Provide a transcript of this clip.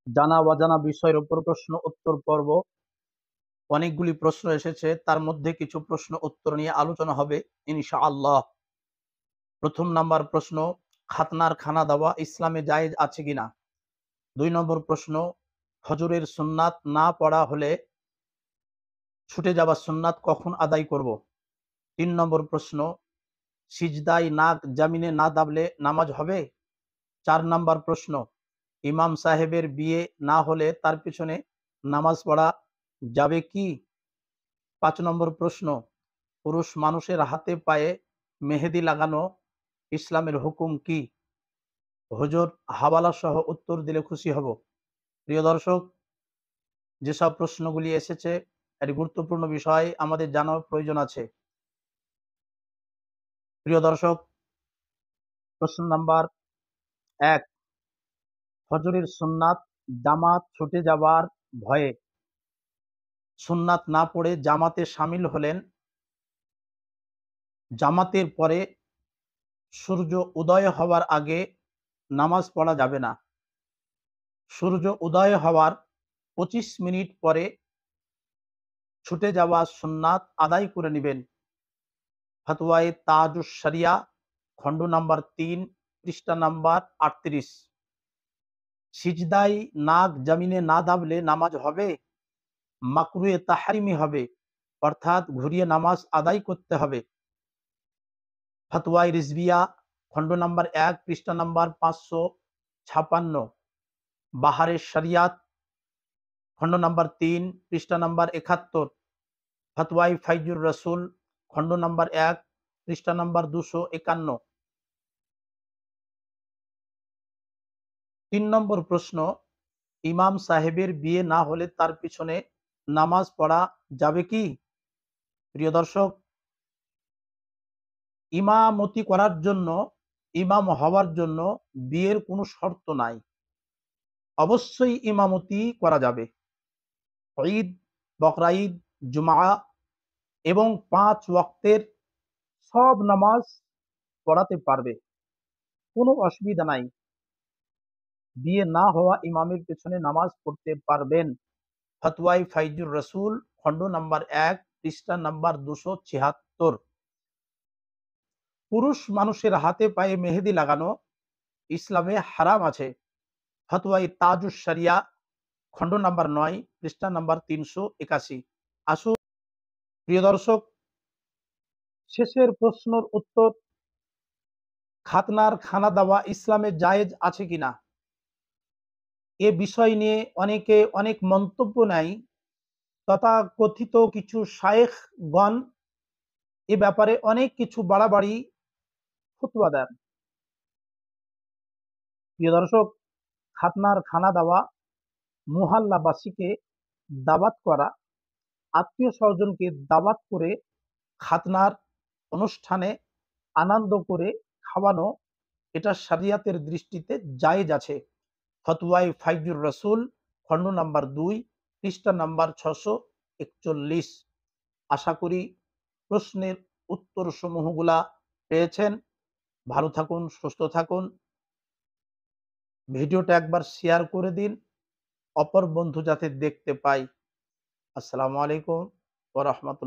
জানা অজানা বিষয়ের উপর প্রশ্ন উত্তর পর্ব। অনেকগুলি প্রশ্ন এসেছে, তার মধ্যে কিছু প্রশ্ন উত্তর নিয়ে আলোচনা হবে ইনশাআল্লাহ। প্রথম নাম্বার প্রশ্ন, খাতনার খানা দেওয়া ইসলামে জায়েজ আছে কিনা। 2 নম্বর প্রশ্ন, ফজরের সুন্নাত না পড়া হলে ছুটে যাওয়া সুন্নাত কখন আদায় করব। 3 নম্বর প্রশ্ন, সিজদায় নাক জামিনে না দাবলে নামাজ হবে। 4 নম্বর প্রশ্ন, ইমাম সাহেবের বিয়ে না হলে তার পিছনে নামাজ পড়া যাবে কি। 5 নম্বর প্রশ্ন, পুরুষ মানুষের হাতে পায়ে মেহেদি লাগানো ইসলামের হুকুম কি। হুজুর হাওয়ালা সহ উত্তর দিলে খুশি হব। প্রিয় দর্শক, যেসব প্রশ্নগুলি এসেছে এটি গুরুত্বপূর্ণ বিষয়, আমাদের জানার প্রয়োজন আছে। প্রিয় দর্শক, প্রশ্ন নাম্বার 1, ফজরের সুন্নাত জামাত ছুটে যাওয়ার ভয়ে সুন্নাত না পড়ে জামাতে শামিল হলেন। জামাতের পরে সূর্য উদয় হওয়ার আগে নামাজ পড়া যাবে না। সূর্য উদয় হওয়ার 25 মিনিট পরে ছুটে যাওয়া সুন্নাত আদায় করে নেবেন। ফতোয়ায়ে তাজুশ শরিয়া, খণ্ড নাম্বার 3, পৃষ্ঠা নাম্বার 38। সিজদায় নাক জমিনে না দাবলে নামাজ হবে, মাকরুহে তাহরিমি হবে, অর্থাৎ ঘুরিয়ে নামাজ আদায় করতে হবে। ফতোয়ায়ে রিজভিয়া, খণ্ড নাম্বার 1, পৃষ্ঠা নাম্বার 556। বাহারের শরিয়াত, খণ্ড নাম্বার 3, পৃষ্ঠা নাম্বার 71। ফতোয়ায়ে ফাইজুর রসুল, খণ্ড নাম্বার 1, পৃষ্ঠা নাম্বার 251। 3 নম্বর প্রশ্ন, ইমাম সাহেবের বিয়ে না হলে তার পিছনে নামাজ পড়া যাবে কি। প্রিয় দর্শক, ইমামতি করার জন্য, ইমাম হওয়ার জন্য বিয়ের কোনো শর্ত নাই, অবশ্যই ইমামতি করা যাবে। ঈদ, বকরা ঈদ, জুমা এবং 5 ওয়াক্তের সব নামাজ পড়াতে পারবে, কোনো অসুবিধা নাই। বিয়ে না হওয়া ইমামের পেছনে নামাজ পড়তে পারবেন। ফতোয়ায়ে ফাইজুর রসুল, খণ্ড নাম্বার 1, পৃষ্ঠা নাম্বার 276। পুরুষ মানুষের হাতে পায়ে মেহেদি লাগানো ইসলামে হারাম আছে। ফতোয়ায়ে তাজুশ শরিয়া, খণ্ড নাম্বার 9, পৃষ্ঠা নাম্বার 381। আসুন প্রিয় দর্শক, শেষের প্রশ্নের উত্তর, খাতনার খানা দেওয়া ইসলামে জায়েজ আছে কিনা। এ বিষয় নিয়ে অনেকে অনেক মন্তব্য নেয়। তথাকথিত কিছু শায়েখগণ এ ব্যাপারে অনেক কিছু বাড়াবাড়ি ফতোয়া দেন। প্রিয় দর্শক, খাতনার খানা দেওয়া, মুহাল্লাবাসীকে দাওয়াত করা, আত্মীয় স্বজনকে দাওয়াত করে খাতনার অনুষ্ঠানে আনন্দ করে খাওয়ানো, এটা শরিয়াতের দৃষ্টিতে জায়েজ আছে। ফতোয়ায়ে ফাইজুর রসুল, খণ্ড নাম্বার 2, পৃষ্ঠা নাম্বার 641। আশা করি প্রশ্নের উত্তর সমূহগুলা পেয়েছেন। ভালো থাকুন, সুস্থ থাকুন। ভিডিওটা একবার শেয়ার করে দিন, অপর বন্ধু যাতে দেখতে পায়। আসসালামু আলাইকুম ওয়া রাহমাতুল্লাহ।